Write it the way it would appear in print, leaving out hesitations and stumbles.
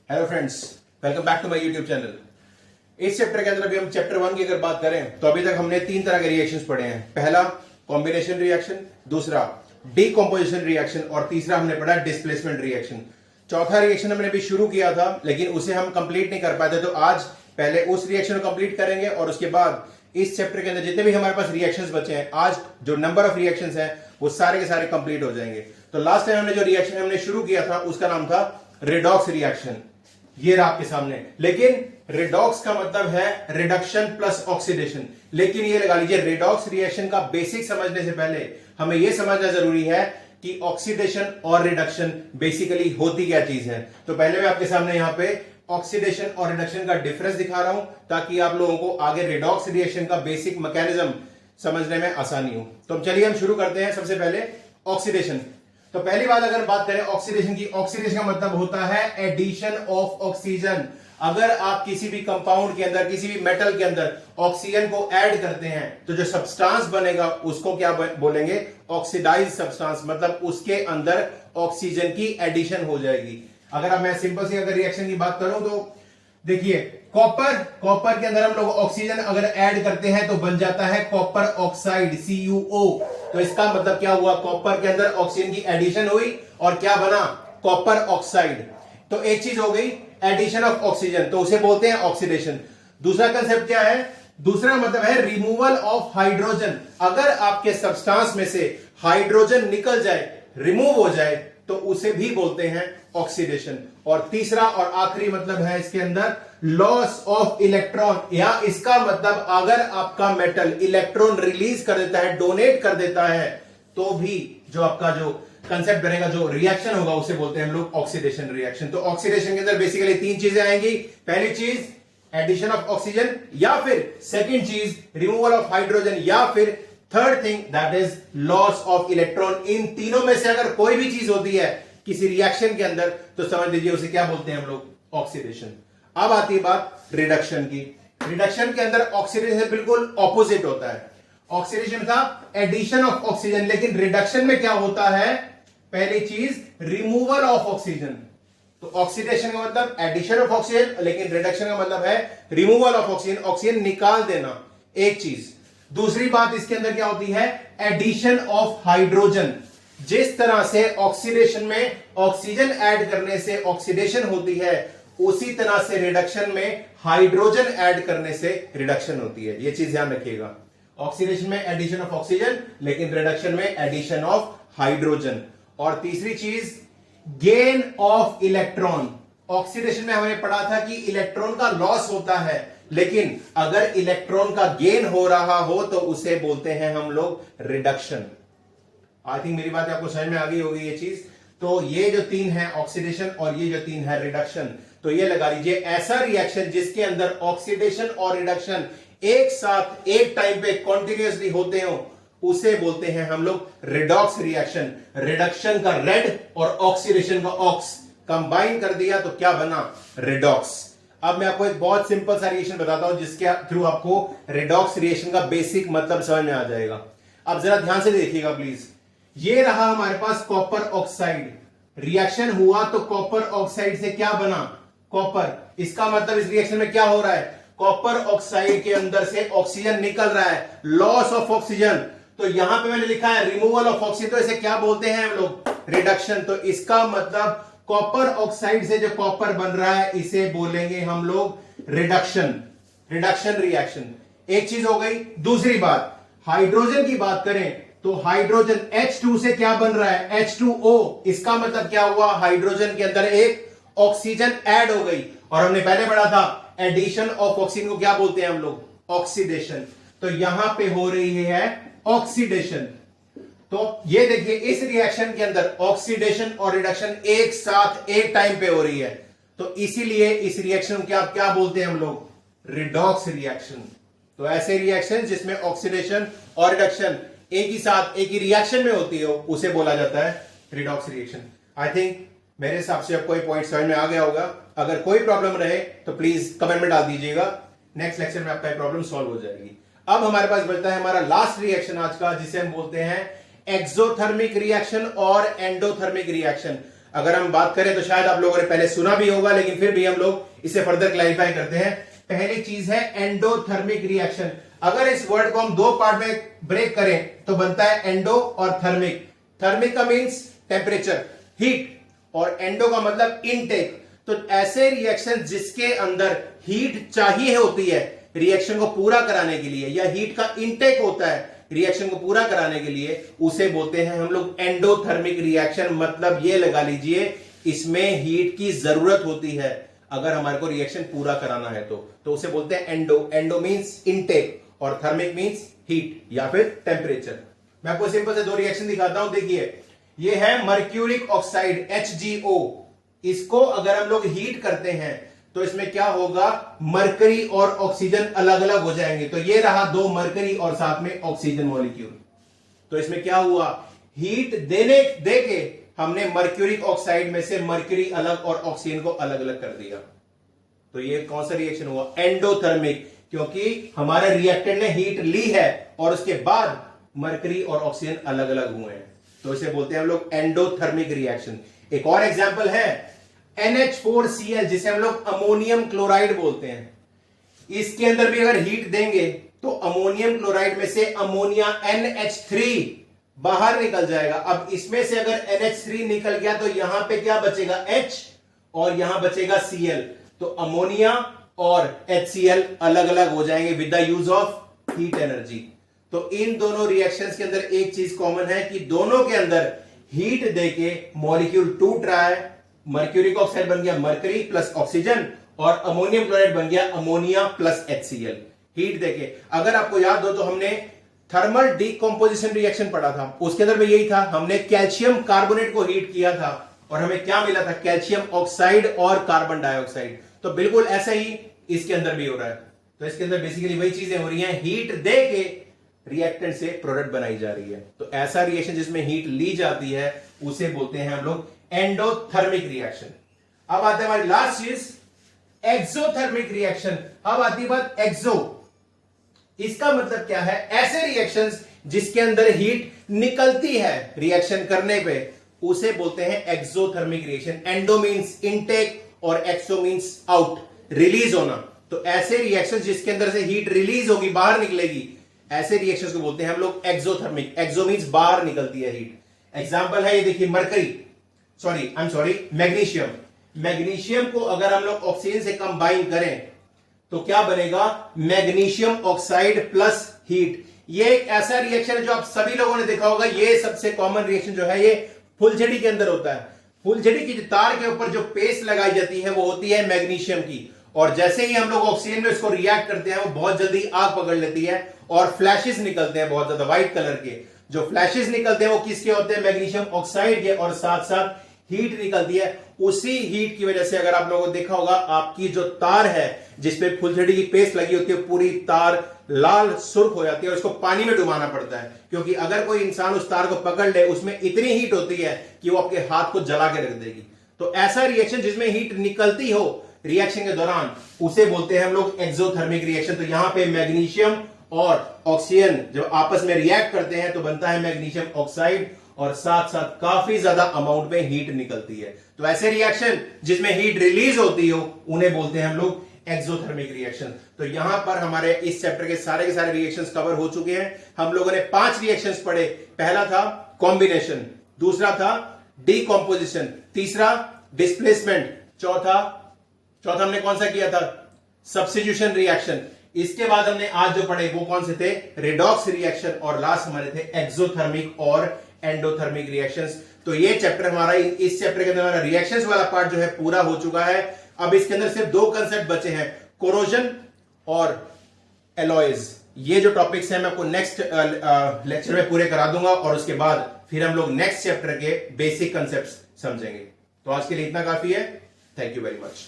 Hello friends, welcome back to my YouTube channel. इस chapter के अंदर अभी हम चैप्टर 1 की अगर बात करें तो अभी तक हमने 3 तरह के रिएक्शंस पढ़े हैं। पहला कॉम्बिनेशन रिएक्शन, दूसरा डीकंपोजिशन रिएक्शन और तीसरा हमने पढ़ा डिस्प्लेसमेंट रिएक्शन। चौथा रिएक्शन हमने अभी शुरू किया था लेकिन उसे हम कंप्लीट नहीं कर पाए थे, तो आज पहले उस रिएक्शन को कंप्लीट करेंगे और उसके बाद इस चैप्टर के अंदर जितने भी हमारे पास रिएक्शंस बचे हैं, आज जो नंबर ऑफ रिएक्शंस हैं वो सारे के सारे कंप्लीट हो जाएंगे। तो लास्ट टाइम हमने जो रिएक्शन हमने शुरू किया था उसका नाम था रेडॉक्स रिएक्शन, ये रहा आपके सामने। लेकिन रेडॉक्स का मतलब है रिडक्शन प्लस ऑक्सीडेशन। लेकिन ये लगा लीजिए, रेडॉक्स रिएक्शन का बेसिक समझने से पहले हमें यह समझना जरूरी है कि ऑक्सीडेशन और रिडक्शन बेसिकली होती क्या चीज है। तो पहले मैं आपके सामने यहां पे ऑक्सीडेशन और रिडक्शन का डिफरेंस दिखा रहा हूं ताकि आप लोगों को आगे रेडॉक्स रिएक्शन का बेसिक मैकेनिज्म समझने में आसानी हो। तो चलिए हम शुरू करते हैं। सबसे पहले ऑक्सीडेशन। तो पहली बात अगर बात करें ऑक्सीडेशन की, ऑक्सीडेशन का मतलब होता है एडिशन ऑफ ऑक्सीजन। अगर आप किसी भी कंपाउंड के अंदर, किसी भी मेटल के अंदर ऑक्सीजन को ऐड करते हैं तो जो सब्सटेंस बनेगा उसको क्या बोलेंगे? Oxidise substance. मतलब उसके अंदर ऑक्सीजन की एडिशन हो जाएगी। अगर अब मैं सिंपल सी अगर रिएक्शन की बात करूं तो देखिए, कॉपर के अंदर हम लोग ऑक्सीजन अगर ऐड करते हैं तो बन जाता है कॉपर ऑक्साइड, CuO। तो इसका मतलब क्या हुआ? कॉपर के अंदर ऑक्सीजन की एडिशन हुई और क्या बना? Copper oxide. तो एक चीज हो गई एडिशन ऑफ ऑक्सीजन, तो उसे बोलते हैं ऑक्सीडेशन। दूसरा कंसेप्ट क्या है? दूसरा मतलब है रिमूवल ऑफ हाइड्रोजन। अगर आपके सब्सटेंस में से हाइड्रोजन निकल जाए, रिमूव हो जाए, तो उसे भी बोलते हैं ऑक्सीडेशन। और तीसरा और आखिरी मतलब है इसके अंदर लॉस ऑफ इलेक्ट्रॉन, या इसका मतलब अगर आपका मेटल इलेक्ट्रॉन रिलीज कर देता है, डोनेट कर देता है, तो भी जो आपका जो कंसेप्ट बनेगा, जो रिएक्शन होगा, उसे बोलते हैं हम लोग ऑक्सीडेशन रिएक्शन। तो ऑक्सीडेशन के अंदर बेसिकली 3 चीजें आएंगी। पहली चीज एडिशन ऑफ ऑक्सीजन, या फिर सेकेंड चीज रिमूवल ऑफ हाइड्रोजन, या फिर third thing that is loss of electron. इन तीनों में से अगर कोई भी चीज होती है किसी रिएक्शन के अंदर तो समझ लीजिए उसे क्या बोलते हैं हम लोग? ऑक्सीडेशन। अब आती है बात रिडक्शन की। रिडक्शन के अंदर ऑक्सीडेशन बिल्कुल ऑपोजिट होता है। ऑक्सीडेशन था एडिशन ऑफ ऑक्सीजन, लेकिन रिडक्शन में क्या होता है? पहली चीज रिमूवल ऑफ ऑक्सीजन। तो ऑक्सीडेशन का मतलब एडिशन ऑफ ऑक्सीजन, लेकिन रिडक्शन का मतलब है रिमूवल ऑफ ऑक्सीजन, ऑक्सीजन निकाल देना, एक चीज। दूसरी बात इसके अंदर क्या होती है? Addition of hydrogen. जिस तरह से ऑक्सीडेशन में ऑक्सीजन ऐड करने से ऑक्सीडेशन होती है, उसी तरह से रिडक्शन में हाइड्रोजन ऐड करने से रिडक्शन होती है। यह चीज ध्यान रखिएगा। ऑक्सीडेशन में एडिशन ऑफ ऑक्सीजन, लेकिन रिडक्शन में एडिशन ऑफ हाइड्रोजन। और तीसरी चीज गेन ऑफ इलेक्ट्रॉन। ऑक्सीडेशन में हमने पढ़ा था कि इलेक्ट्रॉन का लॉस होता है, लेकिन अगर इलेक्ट्रॉन का गेन हो रहा हो तो उसे बोलते हैं हम लोग रिडक्शन। आई थिंक मेरी बात आपको समझ में आ गई होगी ये चीज। तो ये जो 3 है ऑक्सीडेशन और ये जो 3 है रिडक्शन, तो ये लगा लीजिए ऐसा रिएक्शन जिसके अंदर ऑक्सीडेशन और रिडक्शन एक साथ एक टाइम पे कॉन्टिन्यूअसली होते हो, उसे बोलते हैं हम लोग रिडॉक्स रिएक्शन। रिडक्शन का रेड और ऑक्सीडेशन का ऑक्स कंबाइन कर दिया तो क्या बना? रिडॉक्स। अब मैं आपको एक बहुत सिंपल सा रिएक्शन बताता हूं जिसके थ्रू आपको रिडॉक्स रिएक्शन का बेसिक मतलब समझ में आ जाएगा। अब जरा ध्यान से देखिएगा प्लीज। ये रहा हमारे पास कॉपर ऑक्साइड, रिएक्शन हुआ तो कॉपर ऑक्साइड से क्या बना? कॉपर। इसका मतलब इस रिएक्शन में क्या हो रहा है? कॉपर ऑक्साइड के अंदर से ऑक्सीजन निकल रहा है, लॉस ऑफ ऑक्सीजन। तो यहां पे मैंने लिखा है रिमूवल ऑफ ऑक्सीजन, तो इसे क्या बोलते हैं हम लोग? रिडक्शन। तो इसका मतलब कॉपर ऑक्साइड से जो कॉपर बन रहा है इसे बोलेंगे हम लोग रिडक्शन, रिडक्शन रिएक्शन। एक चीज हो गई। दूसरी बात, हाइड्रोजन की बात करें तो हाइड्रोजन H2 से क्या बन रहा है? H2O। इसका मतलब क्या हुआ? हाइड्रोजन के अंदर एक ऑक्सीजन ऐड हो गई। और हमने पहले पढ़ा था एडिशन ऑफ ऑक्सीजन को क्या बोलते हैं हम लोग? ऑक्सीडेशन। तो यहां पे हो रही है ऑक्सीडेशन। तो ये देखिए इस रिएक्शन के अंदर ऑक्सीडेशन और रिडक्शन एक साथ एक टाइम पे हो रही है, तो इसीलिए इस रिएक्शन को क्या बोलते हैं हम लोग? Redox reaction. तो ऐसे रिएक्शन जिसमें ऑक्सीडेशन और रिडक्शन एक ही साथ एक ही रिएक्शन में होती है उसे बोला जाता है रिडॉक्स रिएक्शन। आई थिंक मेरे हिसाब से आपको कोई पॉइंट समझ में आ गया होगा। अगर कोई प्रॉब्लम रहे तो प्लीज कमेंट में डाल दीजिएगा, नेक्स्ट लेक्चर में आपका प्रॉब्लम सॉल्व हो जाएगी। अब हमारे पास बचता है हमारा लास्ट रिएक्शन आज का, जिसे हम बोलते हैं एक्सोथर्मिक रिएक्शन और एंडोथर्मिक रिएक्शन। अगर हम बात करें तो शायद आप लोगों ने पहले सुना भी होगा, लेकिन फिर भी हम लोग इसे फर्दर क्लैरिफाई करते हैं। पहली चीज है एंडोथर्मिक रिएक्शन। अगर इस वर्ड को हम दो पार्ट में ब्रेक करें तो बनता है एंडो और थर्मिक। थर्मिक का मीन्स टेम्परेचर, हीट, और एंडो का मतलब इनटेक। तो ऐसे रिएक्शन जिसके अंदर हीट चाहिए होती है रिएक्शन को पूरा कराने के लिए, या हीट का इनटेक होता है रिएक्शन को पूरा कराने के लिए, उसे बोलते हैं हम लोग एंडोथर्मिक रिएक्शन। मतलब ये लगा लीजिए इसमें हीट की जरूरत होती है अगर हमारे को रिएक्शन पूरा कराना है तो उसे बोलते हैं एंडो। एंडो मींस इनटेक और थर्मिक मींस हीट या फिर टेम्परेचर। मैं आपको सिंपल से दो रिएक्शन दिखाता हूं। देखिए ये है मर्क्यूरिक ऑक्साइड HgO। इसको अगर हम लोग हीट करते हैं तो इसमें क्या होगा, मरकरी और ऑक्सीजन अलग अलग हो जाएंगे। तो ये रहा दो मरकरी और साथ में ऑक्सीजन मॉलिक्यूल। तो इसमें क्या हुआ, हीट देके हमने मर्क्यूरिक ऑक्साइड में से मरकरी अलग और ऑक्सीजन को अलग अलग कर दिया। तो ये कौन सा रिएक्शन हुआ, एंडोथर्मिक, क्योंकि हमारे रिएक्टेंट ने हीट ली है और उसके बाद मरकरी और ऑक्सीजन अलग अलग हुए हैं। तो इसे बोलते हैं हम लोग एंडोथर्मिक रिएक्शन। एक और एग्जांपल है NH4Cl, जिसे हम लोग अमोनियम क्लोराइड बोलते हैं। इसके अंदर भी अगर हीट देंगे तो अमोनियम क्लोराइड में से अमोनिया NH3 बाहर निकल जाएगा। अब इसमें से अगर NH3 निकल गया तो यहां पे क्या बचेगा, H, और यहां बचेगा Cl। तो अमोनिया और HCl अलग अलग हो जाएंगे with the use of heat energy. तो इन दोनों रिएक्शंस के अंदर एक चीज कॉमन है कि दोनों के अंदर हीट देके मॉलिक्यूल टूट रहा है। मर्क्यूरिक ऑक्साइड बन गया मरकरी प्लस ऑक्सीजन, और अमोनियम क्लोराइड बन गया अमोनिया प्लस HCl। हीट देके, अगर आपको याद हो तो हमने थर्मल डीकंपोजिशन रिएक्शन पढ़ा था, उसके अंदर में यही था। हमने कैल्शियम कार्बोनेट को हीट किया था और हमें क्या मिला था, कैल्शियम ऑक्साइड और कार्बन डाइऑक्साइड। तो बिल्कुल ऐसा ही इसके अंदर भी हो रहा है। तो इसके अंदर बेसिकली वही चीजें हो रही हैं, हीट देके रिएक्टेंट से प्रोडक्ट बनाई जा रही है। तो ऐसा रिएक्शन जिसमें हीट ली जाती है उसे बोलते हैं हम लोग एंडोथर्मिक रिएक्शन। अब आते हैं हमारी लास्ट चीज, एक्सोथर्मिक रिएक्शन। अब आती है बात एक्सो। इसका मतलब क्या है, ऐसे रिएक्शंस जिसके अंदर हीट निकलती है रिएक्शन करने पे, उसे बोलते हैं exothermic reaction. Endo means intake और एक्सो मींस आउट, रिलीज होना। तो ऐसे रिएक्शंस जिसके अंदर से हीट रिलीज होगी, बाहर निकलेगी, ऐसे रिएक्शंस को बोलते हैं हम लोग एक्सोथर्मिक। एक्सो मींस बाहर निकलती है हीट। एग्जांपल है ये देखिए, मैग्नीशियम। मैग्नीशियम को अगर हम लोग ऑक्सीजन से कंबाइन करें तो क्या बनेगा, मैग्नीशियम ऑक्साइड प्लस हीट। ये एक ऐसा रिएक्शन है जो आप सभी लोगों ने देखा होगा। ये सबसे कॉमन रिएक्शन जो है ये फुलझड़ी के अंदर होता है। फुलझड़ी की तार के ऊपर जो पेस्ट लगाई जाती है वो होती है मैग्नीशियम की, और जैसे ही हम लोग ऑक्सीजन में इसको रिएक्ट करते हैं वो बहुत जल्दी आग पकड़ लेती है और फ्लैशेस निकलते हैं बहुत ज्यादा व्हाइट कलर के। जो फ्लैशेस निकलते हैं वो किसके होते हैं, मैग्नीशियम ऑक्साइड के, और साथ साथ हीट निकलती है। उसी हीट की वजह से अगर आप लोगों को देखा होगा, आपकी जो तार है जिसपे फुलझड़ी की पेस्ट लगी होती है, पूरी तार लाल सुर्ख हो जाती है और इसको पानी में डुबाना पड़ता है, क्योंकि अगर कोई इंसान उस तार को पकड़ ले उसमें इतनी हीट होती है कि वो आपके हाथ को जला के रख देगी। तो ऐसा रिएक्शन जिसमें हीट निकलती हो रिएक्शन के दौरान, उसे बोलते हैं हम लोग एक्सोथर्मिक रिएक्शन। तो यहां पे मैग्नीशियम और ऑक्सीजन जब आपस में रिएक्ट करते हैं तो बनता है मैग्नीशियम ऑक्साइड, और साथ साथ काफी ज्यादा अमाउंट में हीट निकलती है। तो ऐसे रिएक्शन जिसमें हीट रिलीज होती हो उन्हें बोलते हैं हम लोग एक्सोथर्मिक रिएक्शन। तो यहां पर हमारे इस चैप्टर के सारे रिएक्शंस कवर हो चुके हैं। हम लोगों ने 5 रिएक्शंस पढ़े। पहला था कॉम्बिनेशन, दूसरा था डीकंपोजिशन, तीसरा डिस्प्लेसमेंट, चौथा हमने कौन सा किया था, सब्स्टिट्यूशन रिएक्शन। इसके बाद हमने आज जो पढ़े वो कौन से थे, रिडॉक्स रिएक्शन, और लास्ट हमारे थे एक्सोथर्मिक और एंडोथर्मिक रिएक्शंस। तो ये चैप्टर हमारा, इस चैप्टर के अंदर हमारा रिएक्शंस वाला पार्ट जो है पूरा हो चुका है। अब इसके अंदर सिर्फ 2 कंसेप्ट बचे हैं, कोरोजन और एलॉयज। ये जो टॉपिक्स हैं मैं आपको नेक्स्ट लेक्चर में पूरे करा दूंगा, और उसके बाद फिर हम लोग नेक्स्ट चैप्टर के बेसिक कंसेप्ट समझेंगे। तो आज के लिए इतना काफी है। Thank you very much.